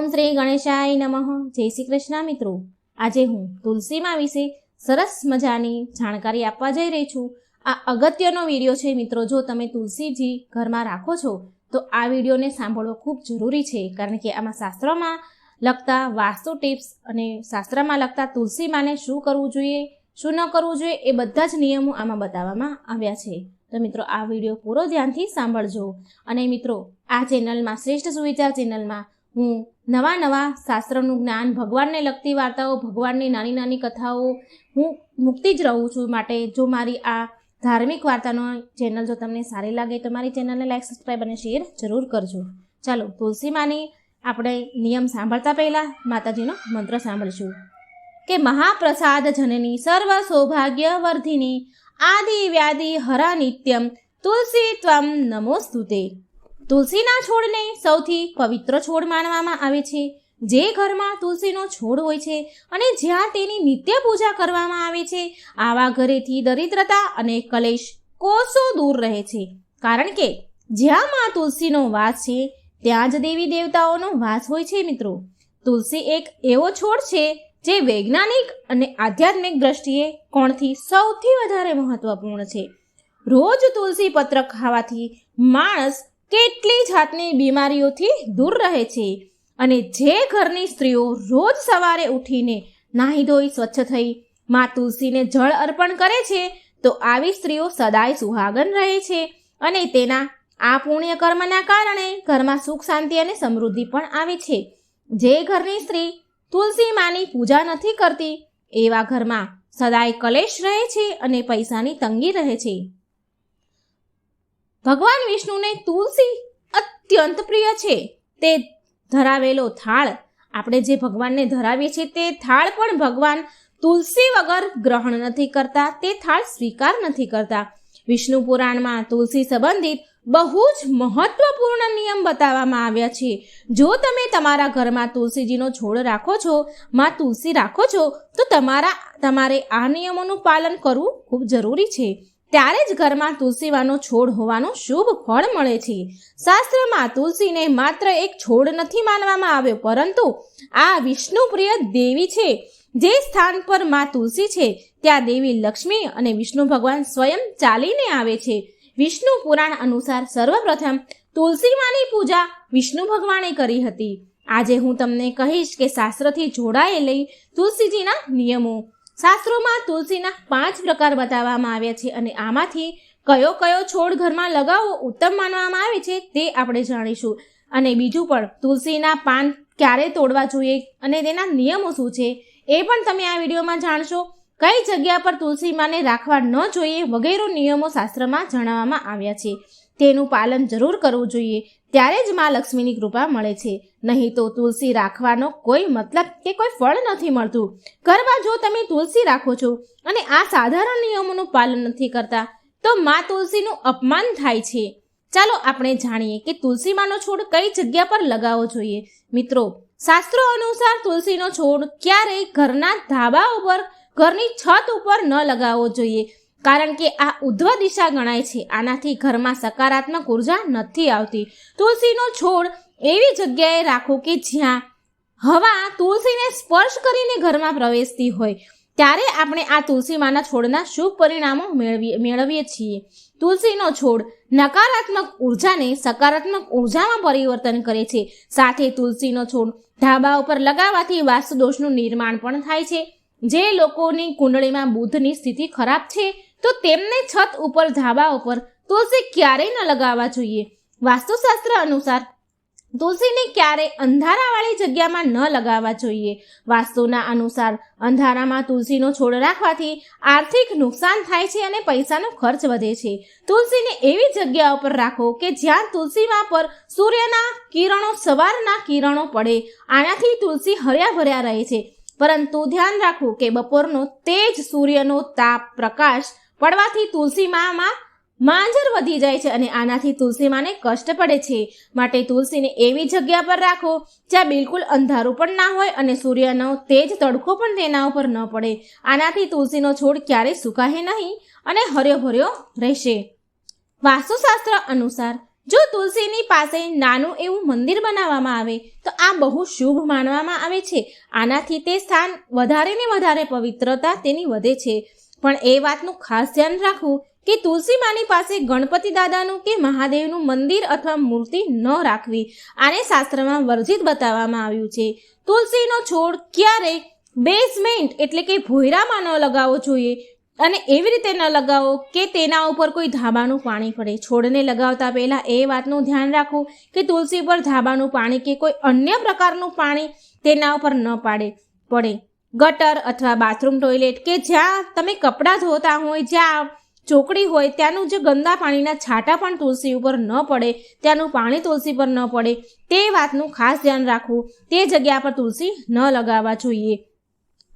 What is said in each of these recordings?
ઓમ શ્રી ગણેશાય નમઃ। જય શ્રી કૃષ્ણ મિત્રો। આજે હું તુલસીમાં વિશે સરસ મજાની જાણકારી આપવા જઈ રહી છું। આ અગત્યનો વિડીયો છે મિત્રો। જો તમે તુલસીજી ઘરમાં રાખો છો તો આ વિડીયોને સાંભળવો ખૂબ જરૂરી છે, કારણ કે આમાં શાસ્ત્રમાં લગતા વાસ્તુ ટિપ્સ અને શાસ્ત્રમાં લગતા તુલસીમાને શું કરવું જોઈએ, શું ન કરવું જોઈએ, એ બધા જ નિયમો આમાં બતાવવામાં આવ્યા છે। તો મિત્રો આ વિડીયો પૂરો ધ્યાનથી સાંભળજો। અને મિત્રો આ ચેનલમાં શ્રેષ્ઠ સુવિચાર ચેનલમાં હું નવા શાસ્ત્રનું જ્ઞાન, ભગવાનને લગતી વાર્તાઓ, ભગવાનની નાની નાની કથાઓ હું મૂકતી જ રહું છું। માટે જો મારી આ ધાર્મિક વાર્તાનો ચેનલ જો તમને સારી લાગે તો મારી ચેનલને લાઈક, સબસ્ક્રાઈબ અને શેર જરૂર કરજો। ચાલો તુલસીમાની આપણે નિયમ સાંભળતા પહેલાં માતાજીનો મંત્ર સાંભળશું કે મહાપ્રસાદ જનની સર્વ સૌભાગ્ય વર્ધિની આદિ વ્યાધિ હરા નિત્યમ તુલસી ત્વમ નમોસ્તુતે। તુલસીના છોડને સૌથી પવિત્ર છોડ માનવામાં આવે છે। જે ઘરમાં તુલસીનો છોડ હોય છે અને જ્યાં તેની નિત્ય પૂજા કરવામાં આવે છે, આવા ઘરેથી દરિદ્રતા અને કલેશ કોસો દૂર રહે છે। કારણ કે જ્યાં માં તુલસીનો વાસ છે ત્યાં જ દેવી દેવતાઓનો વાસ હોય છે। મિત્રો, તુલસી એક એવો છોડ છે જે વૈજ્ઞાનિક અને આધ્યાત્મિક દ્રષ્ટિએ કોણથી સૌથી વધારે મહત્વપૂર્ણ છે। રોજ તુલસી પત્ર ખાવાથી માણસ કેટલી જાતની બીમારીઓથી દૂર રહે છે। અને જે ઘરની સ્ત્રીઓ રોજ સવારે ઉઠીને નાહી ધોઈ સ્વચ્છ થઈ માં તુલસીને જળ અર્પણ કરે છે તો આવી સ્ત્રીઓ સદાય સુહાગન રહે છે। અને તેના આ પુણ્ય કર્મના કારણે ઘરમાં સુખ, શાંતિ અને સમૃદ્ધિ પણ આવે છે। જે ઘરની સ્ત્રી તુલસી માની પૂજા નથી કરતી એવા ઘરમાં સદાય કલેશ રહે છે અને પૈસાની તંગી રહે છે। ભગવાન વિષ્ણુને તુલસી અત્યંત પ્રિય છે। તે ધરાવેલો થાળ, આપણે જે ભગવાનને ધરાવીએ છીએ તે થાળ પણ ભગવાન તુલસી વગર ગ્રહણ નથી કરતા, તે થાળ સ્વીકાર નથી કરતા। વિષ્ણુ પુરાણમાં તુલસી સંબંધિત બહુ જ મહત્વપૂર્ણ નિયમ બતાવવામાં આવ્યા છે। જો તમે તમારા ઘરમાં તુલસીજીનો છોડ રાખો છો, માં તુલસી રાખો છો, તો તમારે આ નિયમોનું પાલન કરવું ખૂબ જરૂરી છે। ત્યારે જ ઘરમાં તુલસીવાનો છોડ હોવાનું શુભ ફળ મળે છે। શાસ્ત્રમાં તુલસીને માત્ર એક છોડ નથી માનવામાં આવ્યો, પરંતુ આ વિષ્ણુ પ્રિય દેવી છે। જે સ્થાન પર માં તુલસી છે ત્યાં દેવી લક્ષ્મી અને વિષ્ણુ ભગવાન સ્વયં ચાલીને આવે છે। વિષ્ણુ પુરાણ અનુસાર સર્વપ્રથમ તુલસી માની પૂજા વિષ્ણુ ભગવાને કરી હતી। આજે હું તમને કહીશ કે શાસ્ત્રથી જોડાયેલી તુલસીજીના નિયમો। શાસ્ત્રોમાં તુલસીના 5 પ્રકાર બતાવવામાં આવ્યા છે અને આમાંથી કયો છોડ ઘરમાં લગાવવો ઉત્તમ માનવામાં આવે છે તે આપણે જાણીશું। અને બીજું પણ તુલસીના પાન ક્યારે તોડવા જોઈએ અને તેના નિયમો શું છે એ પણ તમે આ વિડીયોમાં જાણશો। કઈ જગ્યા પર તુલસી માને રાખવા ન જોઈએ વગેરે નિયમો શાસ્ત્રમાં જણાવવામાં આવ્યા છે। તેનું પાલન જરૂર કરવું જોઈએ, ત્યારે જ માં લક્ષ્મીની કૃપા મળે છે। નહીં તો તુલસી રાખવાનો કોઈ મતલબ કે કોઈ ફળ નથી મળતું। ઘરમાં જો તમે તુલસી રાખો છો અને આ સાધારણ નિયમોનું પાલન નથી કરતા તો માં તુલસીનું અપમાન થાય છે। ચાલો આપણે જાણીએ કે તુલસી માનો છોડ કઈ જગ્યા પર લગાવવો જોઈએ। મિત્રો, શાસ્ત્રો અનુસાર તુલસીનો છોડ ક્યારેય ઘરના ધાબા ઉપર, ઘરની છત ઉપર ન લગાવવો જોઈએ, કારણ કે આ ઉધ્વ દિશા ગણાય છે। આનાથી ઘરમાં સકારાત્મક ઉર્જા નથી આવતી। તુલસીનો છોડ એવી જગ્યાએ રાખો કે જ્યાં હવા તુલસીને સ્પર્શ કરીને ઘરમાં પ્રવેશતી હોય, ત્યારે આપણે આ તુલસી માના છોડના શુભ પરિણામો મેળવીએ છીએ। તુલસીનો છોડ નકારાત્મક ઉર્જાને સકારાત્મક ઉર્જામાં પરિવર્તન કરે છે। સાથે તુલસીનો છોડ ધાબા ઉપર લગાવવાથી વાસ્તુ દોષનું નિર્માણ પણ થાય છે। જે લોકોની કુંડળીમાં બુધની સ્થિતિ ખરાબ છે તો તેમને છત ઉપર, ધાબા ઉપર તુલસી ક્યારેય ન લગાવવા જોઈએ। વાસ્તુશાસ્ત્ર અનુસાર તુલસીને ક્યારેય અંધારાવાળી જગ્યામાં ન લગાવવા જોઈએ। વાસ્તુના અનુસાર અંધારામાં તુલસીનો છોડ રાખવાથી આર્થિક નુકસાન થાય છે અને પૈસાનો ખર્ચ વધે છે। તુલસીને એવી જગ્યા ઉપર રાખો કે જ્યાં તુલસીમાં પર સૂર્યના કિરણો, સવારના કિરણો પડે। આનાથી તુલસી હર્યા ભર્યા રહે છે। પરંતુ ધ્યાન રાખવું કે બપોરનો તેજ સૂર્યનો તાપ, પ્રકાશ પડવાથી તુલસીમાં માંજર વધી જાય છે અને આનાથી તુલસીમાને કષ્ટ પડે છે। માટે તુલસીને એવી જગ્યા પર રાખો જ્યાં બિલકુલ અંધારું પણ ના હોય અને સૂર્યનો તેજ તડકો પણ તેના ઉપર ન પડે। આનાથી તુલસીનો છોડ ક્યારેય સુકાશે નહીં અને હર્યો ભર્યો રહેશે। વાસ્તુશાસ્ત્ર અનુસાર જો તુલસીની પાસે નાનું એવું મંદિર બનાવવામાં આવે તો આ બહુ શુભ માનવામાં આવે છે. આનાથી તે સ્થાન વધારે ને વધારે પવિત્રતા તેની વધે છે. પણ એ વાતનું ખાસ ધ્યાન રાખવું કે તુલસી માની પાસે ગણપતિ દાદાનું કે મહાદેવનું મંદિર અથવા મૂર્તિ ન રાખવી. આને શાસ્ત્રમાં વર્જિત બતાવવામાં આવ્યું છે. તુલસીનો છોડ ક્યારેય બેઝમેન્ટ એટલે કે ભોયરામાં ન લગાવવો જોઈએ અને એવી રીતે ન લગાવો કે તેના ઉપર કોઈ ધાબાનું પાણી પડે. છોડને લગાવતા પહેલાં એ વાતનું ધ્યાન રાખવું કે તુલસી પર ધાબાનું પાણી કે કોઈ અન્ય પ્રકારનું પાણી તેના ઉપર ન પડે. ગટર અથવા બાથરૂમ ટોયલેટ કે જ્યાં તમે કપડાં ધોતા હોય, જ્યાં ચોકડી હોય, ત્યાંનું જે ગંદા પાણીના છાંટા પણ તુલસી ઉપર ન પડે, ત્યાંનું પાણી તુલસી પર ન પડે, તે વાતનું ખાસ ધ્યાન રાખવું. તે જગ્યા પર તુલસી ન લગાવવા જોઈએ.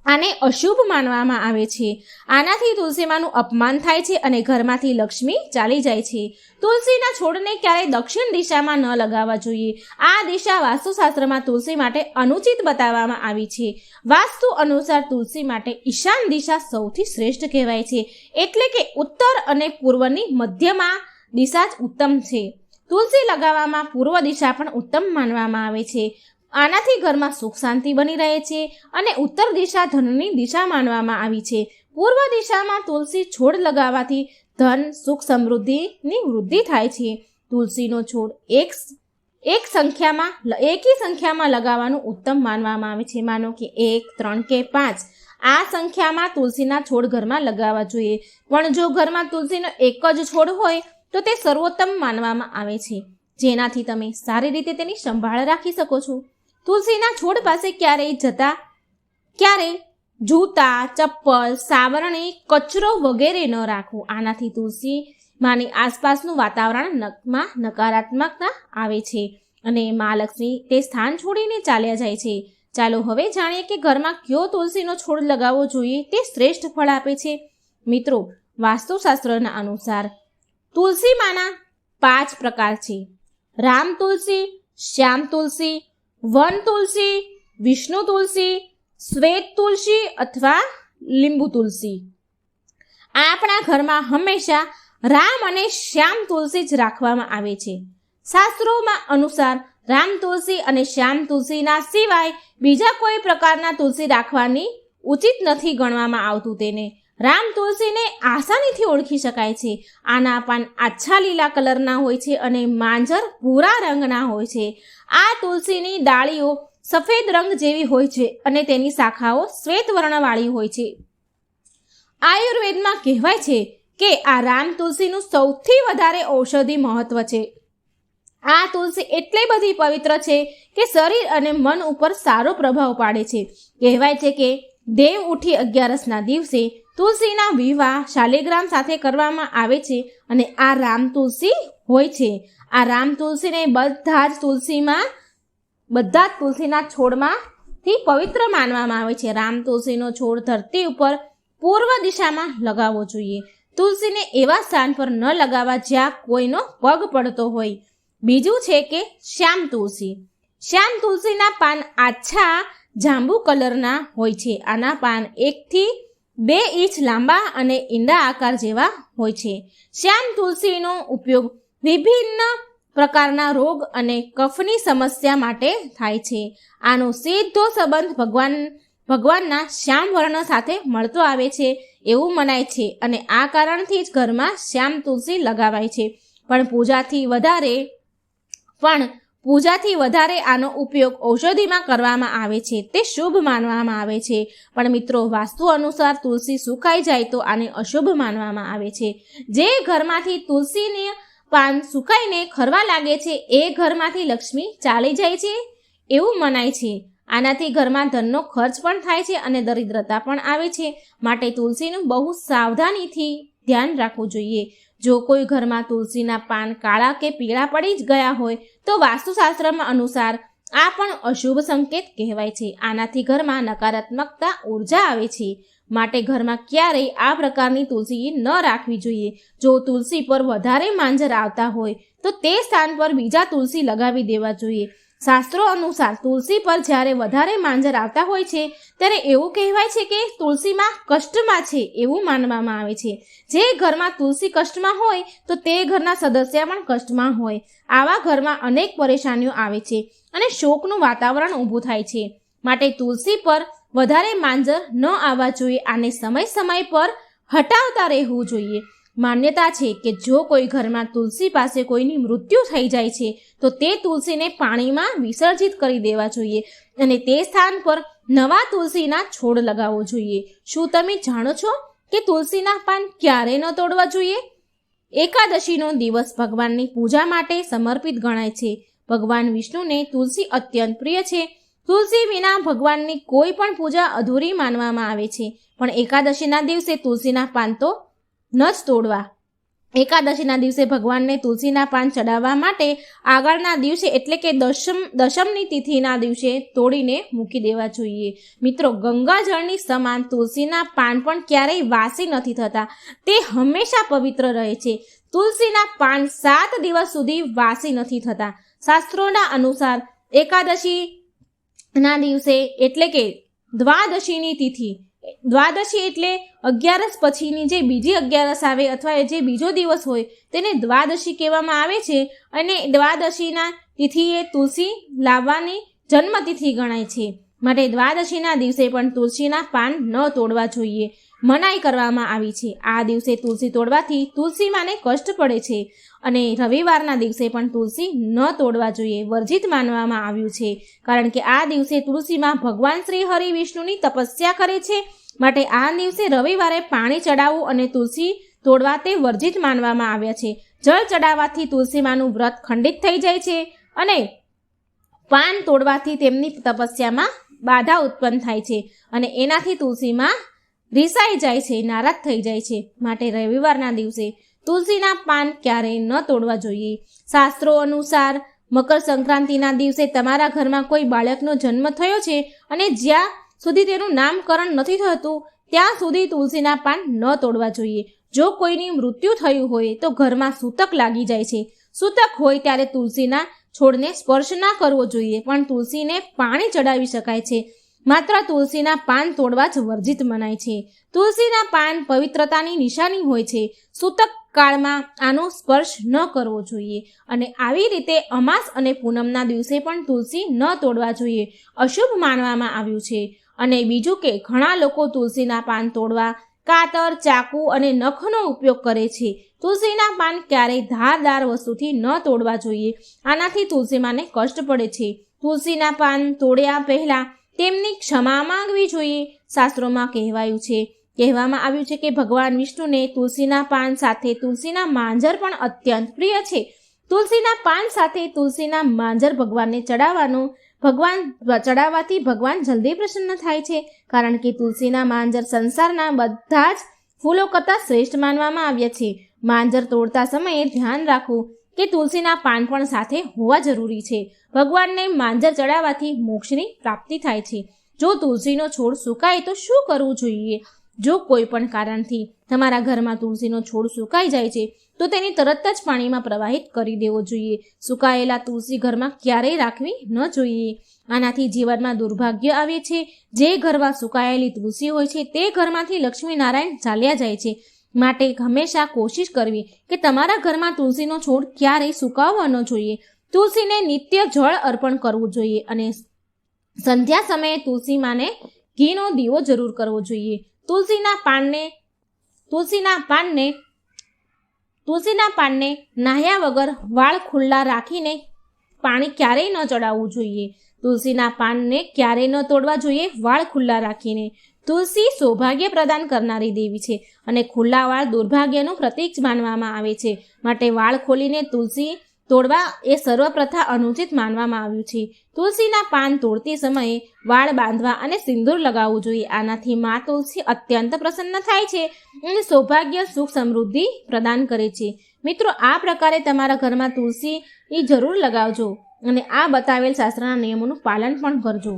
આને અશુભ માનવામાં આવે છે. આનાથી તુલસીમાનું અપમાન થાય છે અને ઘરમાંથી લક્ષ્મી ચાલી જાય છે. તુલસીના છોડને ક્યારેય દક્ષિણ દિશામાં ન લગાવવા જોઈએ. આ દિશા વાસ્તુશાસ્ત્રમાં તુલસી માટે અનુચિત બતાવવામાં આવી છે. વાસ્તુ અનુસાર તુલસી માટે ઈશાન દિશા સૌથી શ્રેષ્ઠ કહેવાય છે. એટલે કે ઉત્તર અને પૂર્વની મધ્યમાં દિશા જ ઉત્તમ છે. તુલસી લગાવવામાં પૂર્વ દિશા પણ ઉત્તમ માનવામાં આવે છે. આનાથી ઘરમાં સુખ શાંતિ બની રહે છે અને ઉત્તર દિશા ધનની દિશા માનવામાં આવી છે. પૂર્વ દિશામાં તુલસી છોડ લગાવવાથી ધન, સુખ, સમૃદ્ધિની વૃદ્ધિ થાય છે. તુલસીનો છોડ એકી સંખ્યામાં લગાવવાનું ઉત્તમ માનવામાં આવે છે. માનો કે 1, 3 કે 5 આ સંખ્યામાં તુલસીના છોડ ઘરમાં લગાવવા જોઈએ. પણ જો ઘરમાં તુલસીનો એક જ છોડ હોય તો તે સર્વોત્તમ માનવામાં આવે છે, જેનાથી તમે સારી રીતે તેની સંભાળ રાખી શકો છો. તુલસીના છોડ પાસે ક્યારેય જૂતા, ચપ્પલ, સાવરણી, કચરો વગેરે ન રાખવું. આનાથી તુલસી માની આસપાસનું વાતાવરણમાં નકારાત્મકતા આવે છે અને મા લક્ષ્મી તે સ્થાન છોડીને ચાલ્યા જાય છે. ચાલો હવે જાણીએ કે ઘરમાં કયો તુલસીનો છોડ લગાવવો જોઈએ તે શ્રેષ્ઠ ફળ આપે છે. મિત્રો, વાસ્તુશાસ્ત્રના અનુસાર તુલસી માના 5 પ્રકાર છે: રામ તુલસી, શ્યામ તુલસી, વન તુલસી, વિષ્ણુ તુલસી, શ્વેત તુલસી અથવા લીંબુ તુલસી. આપણા ઘરમાં હંમેશા રામ અને શ્યામ તુલસી જ રાખવામાં આવે છે. શાસ્ત્રોમાં અનુસાર રામ તુલસી અને શ્યામ તુલસીના સિવાય બીજા કોઈ પ્રકારના તુલસી રાખવાની ઉચિત નથી ગણવામાં આવતું. તેને રામ તુલસીને આસાનીથી ઓળખી શકાય છે. આના પાન આછા લીલા કલરના હોય છે અને માંજર ભૂરા રંગના હોય છે. આ તુલસીની ડાળીઓ સફેદ રંગ જેવી હોય છે અને તેની શાખાઓ શ્વેત વર્ણવાળી હોય છે. આયુર્વેદમાં કહેવાય છે કે આ રામ તુલસીનું સૌથી વધારે ઔષધિ મહત્વ છે. આ તુલસી એટલી બધી પવિત્ર છે કે શરીર અને મન ઉપર સારો પ્રભાવ પાડે છે. કહેવાય છે કે દેવ ઉઠી 11ના દિવસે તુલસીના વિવાહ શાલિગ્રામ સાથે કરવામાં આવે છે અને આ રામ તુલસી હોય છે. આ રામ તુલસીને બધા જ તુલસીના છોડમાંથી પવિત્ર માનવામાં આવે છે. રામ તુલસીનો છોડ ધરતી ઉપર પૂર્વ દિશામાં લગાવવો જોઈએ. તુલસીને એવા સ્થાન પર ન લગાવવા જ્યાં કોઈનો પગ પડતો હોય. બીજું છે કે શ્યામ તુલસી. શ્યામ તુલસીના પાન આછા જાંબુ કલરના હોય છે. આના પાન 1 થી 2 ઇંચ લાંબા અને ઈંડા આકાર જેવા હોય છે. શ્યામ તુલસીનો ઉપયોગ વિભિન્ન પ્રકારના રોગ અને કફની સમસ્યા માટે થાય છે. આનો સીધો સંબંધ ભગવાનના શ્યામ વર્ણ સાથે મળતો આવે છે એવું મનાય છે અને આ કારણથી જ ઘરમાં શ્યામ તુલસી લગાવાય છે. પણ પૂજાથી વધારે આનો ઉપયોગ ઔષધિમાં કરવામાં આવે છે. તે શુભ માનવામાં આવે છે. પણ મિત્રો, વાસ્તુ અનુસાર તુલસી સુકાઈ જાય તો આને અશુભ માનવામાં આવે છે. જે ઘરમાંથી તુલસીની પાન સુકાઈને ખરવા લાગે છે એ ઘરમાંથી લક્ષ્મી ચાલી જાય છે એવું મનાય છે. આનાથી ઘરમાં ધનનો ખર્ચ પણ થાય છે અને દરિદ્રતા પણ આવે છે. માટે તુલસીનું બહુ સાવધાનીથી ધ્યાન રાખવું જોઈએ. જો કોઈ ઘરમાં તુલસીના પાન કાળા કે પીળા પડી જ ગયા હોય તો વાસ્તુશાસ્ત્રમાં અનુસાર આ પણ અશુભ સંકેત કહેવાય છે. આનાથી ઘરમાં નકારાત્મકતા ઉર્જા આવે છે. માટે ઘરમાં ક્યારેય આ પ્રકારની તુલસી ન રાખવી જોઈએ. જો તુલસી પર વધારે માંજર આવતા હોય તો તે સ્થાન પર બીજા તુલસી લગાવી દેવા જોઈએ. શાસ્ત્રો અનુસાર તુલસી પર જ્યારે વધારે માંજર આવતા હોય છે ત્યારે એવું કહેવાય છે કે તુલસીમાં કષ્ટમાં છે એવું માનવામાં આવે છે. જે ઘરમાં તુલસી કષ્ટમાં હોય તો તે ઘરના સદસ્ય પણ કષ્ટમાં હોય. આવા ઘરમાં અનેક પરેશાનીઓ આવે છે અને શોકનું વાતાવરણ ઊભું થાય છે. માટે તુલસી પર વધારે માંજર ન આવવા જોઈએ. આને સમય પર હટાવતા રહેવું જોઈએ. માન્યતા છે કે જો કોઈ ઘરમાં તુલસી પાસે કોઈની મૃત્યુ થઈ જાય છે તો તે તુલસીને પાણીમાં વિસર્જિત કરી દેવા જોઈએ અને તે સ્થાન પર નવા તુલસીના છોડ લગાવવો જોઈએ. શું તમે જાણો છો કે તુલસીના પાન ક્યારે ન તોડવા જોઈએ? એકાદશીનો દિવસ ભગવાનની પૂજા માટે સમર્પિત ગણાય છે. ભગવાન વિષ્ણુને તુલસી અત્યંત પ્રિય છે. તુલસી વિના ભગવાનની કોઈ પણ પૂજા અધૂરી માનવામાં આવે છે. પણ એકાદશીના દિવસે તુલસીના પાન તો ન જ તોડવા. એકાદશીના દિવસે ભગવાનને તુલસીના પાન ચડાવવા માટે આગળના દિવસે એટલે કે દશમની તિથિના દિવસે તોડીને મૂકી દેવા જોઈએ. મિત્રો, ગંગાજળની સમાન તુલસીના પાન પણ ક્યારેય વાસી નથી થતા. તે હંમેશા પવિત્ર રહે છે. તુલસીના પાન 7 દિવસ સુધી વાસી નથી થતા. શાસ્ત્રોના અનુસાર એકાદશીના દિવસે એટલે કે દ્વાદશીની તિથિ, દ્વાદશી એટલે 11 પછીની જે બીજી 11 આવે અથવા જે બીજો દિવસ હોય તેને દ્વાદશી કહેવામાં આવે છે. અને દ્વાદશીના તિથિએ તુલસી લાવવાની જન્મતિથિ ગણાય છે. માટે દ્વાદશીના દિવસે પણ તુલસીના પાન ન તોડવા જોઈએ. મનાઈ કરવામાં આવી છે. આ દિવસે તુલસી તોડવાથી તુલસી માને કષ્ટ પડે છે અને રવિવારના દિવસે પણ તુલસી ન તોડવા જોઈએ. વર્જિત માનવામાં આવ્યું છે કારણ કે આ દિવસે તુલસીમાં ભગવાન શ્રી હરિ વિષ્ણુની તપસ્યા કરે છે. માટે આ દિવસે રવિવારે પાણી ચડાવવું અને તુલસી તોડવા તે વર્જિત માનવામાં આવ્યા છે. જળ ચડાવવાથી તુલસીમાનું વ્રત ખંડિત થઈ જાય છે અને પાન તોડવાથી તેમની તપસ્યામાં બાધા ઉત્પન્ન થાય છે અને એનાથી તુલસીમાં રીસાઈ જાય છે, નારાજ થઈ જાય છે. માટે રવિવારના દિવસે તુલસીના પાન ક્યારેય ન તોડવા જોઈએ. શાસ્ત્રો અનુસાર મકર સંક્રાંતિના દિવસે તમારા ઘરમાં કોઈ બાળકનો જન્મ થયો છે અને જ્યાં સુધી તેનું નામકરણ નથી થતું ત્યાં સુધી તુલસીના પાન ન તોડવા જોઈએ. જો કોઈની મૃત્યુ થયું હોય તો ઘરમાં સૂતક લાગી જાય છે. સૂતક હોય ત્યારે તુલસીના છોડને સ્પર્શ ના કરવો જોઈએ, પણ તુલસીને પાણી ચડાવી શકાય છે. માત્ર તુલસીના પાન તોડવા જ વર્જિત મનાય છે. તુલસીના પાન પવિત્રતાની નિશાની હોય છે. સૂતક કાળમાં આનો સ્પર્શ ન કરવો જોઈએ અને આવી રીતે અમાસ અને પૂનમના દિવસે પણ તુલસી ન તોડવા જોઈએ. અશુભ માનવામાં આવ્યું છે. અને બીજું કે ઘણા લોકો તુલસીના પાન તોડવા કાતર, ચાકુ અને નખનો ઉપયોગ કરે છે. તુલસીના પાન ક્યારેય ધારદાર વસ્તુથી ન તોડવા જોઈએ. આનાથી તુલસીમાને કષ્ટ પડે છે. તુલસીના પાન તોડ્યા પહેલા તેમની ક્ષમા માંગવી જોઈએ. શાસ્ત્રોમાં કહેવામાં આવ્યું છે કે ભગવાન વિષ્ણુને તુલસીના પાન સાથે તુલસીના માંજર પણ અત્યંત પ્રિય છે. તુલસીના પાન સાથે તુલસીના માંજર ભગવાનને ચડાવવાથી ભગવાન જલ્દી પ્રસન્ન થાય છે. કારણ કે તુલસીના માંજર સંસારના બધા જ ફૂલો કરતાં શ્રેષ્ઠ માનવામાં આવ્યા છે. માંજર તોડતા સમયે ધ્યાન રાખવું કે તુલસીના પાન પણ સાથે હોવા જરૂરી છે. ભગવાનને માંજર ચડાવવાથી મોક્ષની પ્રાપ્તિ થાય છે. જો તુલસીનો છોડ સુકાય તો શું કરવું જોઈએ? જો કોઈ પણ કારણથી તમારા ઘરમાં તુલસીનો છોડ સુકાઈ જાય છે તો તેની તરત જ પાણીમાં પ્રવાહિત કરી દેવો જોઈએ. સુકાયેલા તુલસી ઘરમાં ક્યારેય રાખવી ન જોઈએ. આનાથી જીવનમાં દુર્ભાગ્ય આવે છે. જે ઘરમાં સુકાયેલી તુલસી હોય છે તે ઘરમાંથી લક્ષ્મી નારાયણ ચાલ્યા જાય છે. માટે હંમેશા કોશિશ કરવી કે તમારા ઘરમાં તુલસીનો છોડ ક્યારેય સુકાવવો ન જોઈએ. તુલસીને નિત્ય જળ અર્પણ કરવું જોઈએ અને સંધ્યા સમયે તુલસી માને ઘીનો દીવો જરૂર કરવો જોઈએ. તુલસીના પાનને નાહ્યા વગર વાળ ખુલ્લા રાખીને પાણી ક્યારેય ન ચડાવવું જોઈએ. તુલસીના પાનને ક્યારેય ન તોડવા જોઈએ વાળ ખુલ્લા રાખીને. તુલસી સૌભાગ્ય પ્રદાન કરનારી દેવી છે અને ખુલ્લા વાળ દુર્ભાગ્યનું પ્રતીક માનવામાં આવે છે. માટે વાળ ખોલીને તુલસી તોડવા એ સર્વપ્રથા અનુચિત માનવામાં આવ્યું છે. તુલસીના પાન તોડતી સમયે વાળ બાંધવા અને સિંદૂર લગાવવું જોઈએ. આનાથી મા તુલસી અત્યંત પ્રસન્ન થાય છે અને સૌભાગ્ય, સુખ, સમૃદ્ધિ પ્રદાન કરે છે. મિત્રો, આ પ્રકારે તમારા ઘરમાં તુલસી જરૂર લગાવજો અને આ બતાવેલ શાસ્ત્રના નિયમોનું પાલન પણ કરજો.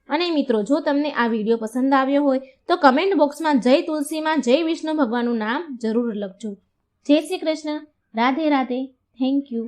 અને મિત્રો, જો તમને આ વિડીયો પસંદ આવ્યો હોય તો કમેન્ટ બોક્સમાં જય તુલસીમાં જય વિષ્ણુ ભગવાનનું નામ જરૂર લખજો. જય શ્રી કૃષ્ણ. રાધે રાધે. Thank you.